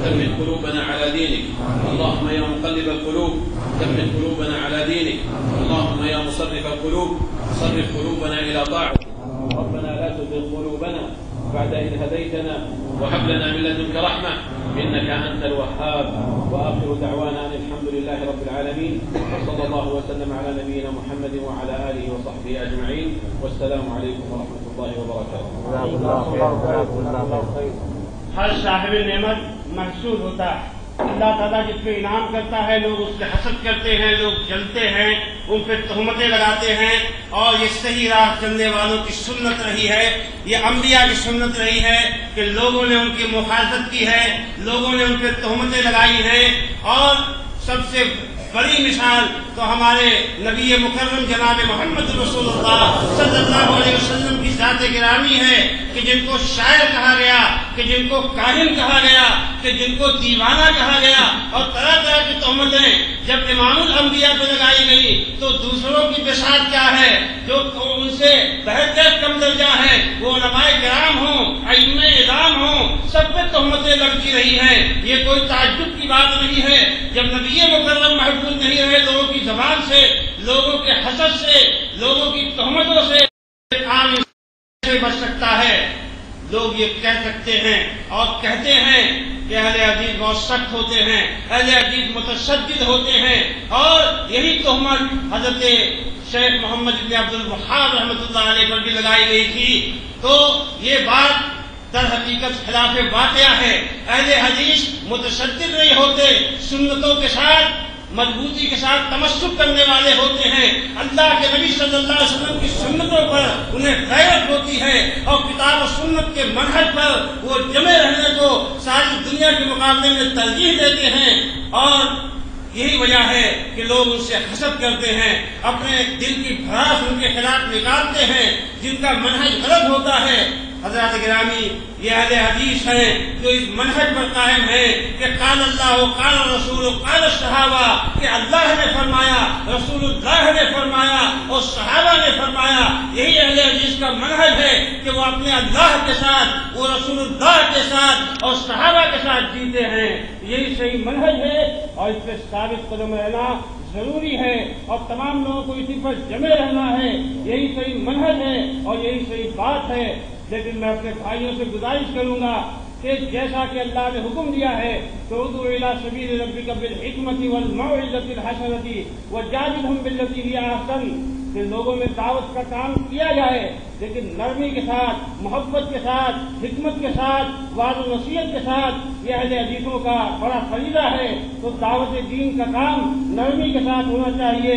ثبت قلوبنا على دينك. اللهم يا مقلب القلوب ثبت قلوبنا على دينك. اللهم يا مصرف القلوب صرف قلوبنا إلى طاعتك. ربنا لا تزغ قلوبنا بعد إذ هديتنا وهب لنا من لدنك رحمة إنك أنت الوهاب. وآخر دعوانا أن الحمد لله رب العالمين، وصلى الله وسلم على نبينا محمد وعلى آله وصحبه أجمعين، والسلام عليكم ورحمة الله وبركاته. ہر صاحب نعمت محسوس ہوتا ہے، اللہ تعالیٰ جس پہ انعام کرتا ہے لوگ اس پہ حسد کرتے ہیں، لوگ جلتے ہیں، ان پہ تہمتیں لگاتے ہیں، اور یہ صحیح راہ چلنے والوں کی سنت رہی ہے، یہ انبیاء کی سنت رہی ہے کہ لوگوں نے ان کی مخالفت کی ہے، لوگوں نے ان پہ تہمتیں لگائی ہیں. اور سب سے بڑی مثال تو ہمارے نبی مکرم جناب محمد رسول اللہ صلی اللہ علیہ وسلم کی ذات گرامی ہے کہ جن کو شاعر کہا گیا، کہ جن کو کاہن کہا گیا، کہ جن کو دیوانہ کہا گیا، اور طرح طرح کی تہمتیں جب امام الانبیاء پہ لگائی گئی تو دوسروں کی بساط کیا ہے، جو ان سے بہتر کم درجہ ہے، وہ علماء کرام ہوں، ائمہ اعظام ہوں، سب پہ تہمتیں لگتی رہی ہیں. یہ کوئی تعجب کی بات نہیں ہے. جب نبی مکرم محفوظ نہیں رہے لوگوں کی زبان سے، لوگوں کے حسد سے، لوگوں کی تہمتوں سے، عام سے بچ سکتا ہے. لوگ یہ کہہ سکتے ہیں اور کہتے ہیں کہ اہل حدیث بہت سخت ہوتے ہیں، اہل حدیث متشدد ہوتے ہیں، اور یہی تہمت حضرت شیخ محمد بن عبد الوہاب رحمۃ اللہ علیہ پر بھی لگائی گئی تھی. تو یہ بات در حقیقت خلاف واقعہ ہے. اہل حدیث متشدد نہیں ہوتے، سنتوں کے ساتھ مضبوطی کے ساتھ تمسک کرنے والے ہوتے ہیں. اللہ کے نبی صلی اللہ علیہ وسلم کی سنتوں پر انہیں غیرت ہوتی ہے، اور کتاب و سنت کے منہج پر وہ جمے رہنے کو ساری دنیا کے مقابلے میں ترجیح دیتے ہیں. اور یہی وجہ ہے کہ لوگ ان سے حسد کرتے ہیں، اپنے دل کی بھڑاس ان کے خلاف نکالتے ہیں جن کا منہج غلط ہوتا ہے. حضرات گرامی، یہ اہل حدیث ہیں جو اس منہج پر قائم ہیں کہ قال اللہ قال رسول قال الصحابہ، کہ اللہ نے فرمایا، رسول اللہ نے فرمایا، اور صحابہ نے فرمایا. یہی اہل حدیث کا منہج ہے کہ وہ اپنے اللہ کے ساتھ، وہ رسول اللہ کے ساتھ اور صحابہ کے ساتھ جیتے ہیں. یہی صحیح منہج ہے، اور اس پہ ثابت قدم رہنا ضروری ہے، اور تمام لوگوں کو اسی پر جمے رہنا ہے. یہی صحیح منہج ہے اور یہی صحیح بات ہے. لیکن میں اپنے بھائیوں سے گزارش کروں گا کہ جیسا کہ اللہ نے حکم دیا ہے تو ادعو الی سبیل ربک بالحکمۃ والموعظۃ الحسنۃ وجادلھم باللتی ہی احسن، کہ لوگوں میں دعوت کا کام کیا جائے، لیکن نرمی کے ساتھ، محبت کے ساتھ، حکمت کے ساتھ، وعظ و نصیحت کے ساتھ. یہ اہل حدیثوں کا بڑا فریضہ ہے. تو دعوت دین کا کام نرمی کے ساتھ ہونا چاہیے.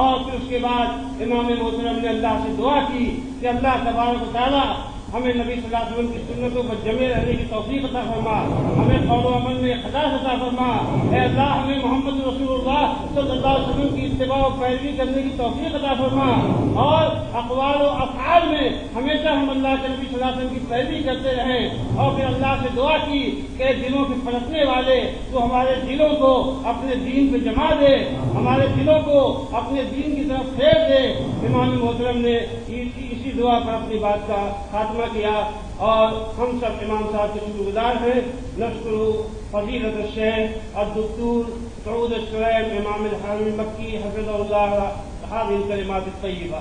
اور پھر اس کے بعد امام محترم نے اللہ سے دعا کی کہ اللہ تبارک و تعالیٰ ہمیں نبی صلی اللہ علیہ وسلم کی سنتوں پر جمے رہنے کی توفیق عطا فرما، ہمیں قول و عمل میں اخلاص عطا فرما. اے اللہ ہمیں محمد رسول اللہ صلی اللہ علیہ وسلم کی اتباع و پیروی کرنے کی توفیق عطا فرما، اور اقوال و افعال میں ہمیشہ ہم اللہ کے نبی صلی اللہ علیہ وسلم کی پیروی کرتے رہیں. اور پھر اللہ سے دعا کی کہ دلوں کے پھڑکنے والے تو ہمارے دلوں کو اپنے دین پہ جما دے، ہمارے دلوں کو اپنے دین کی طرف پھیر دے. امام محترم نے اسی دعا پر اپنی بات کا خاتمہ کیا، اور ہم سب امام صاحب کے شکر گزار ہیں. نشکر فضیلت الشیخ الدکتور سعود الشریم امام الحرمین مکی حفظہ اللہ هذه الكلمات الطیبہ.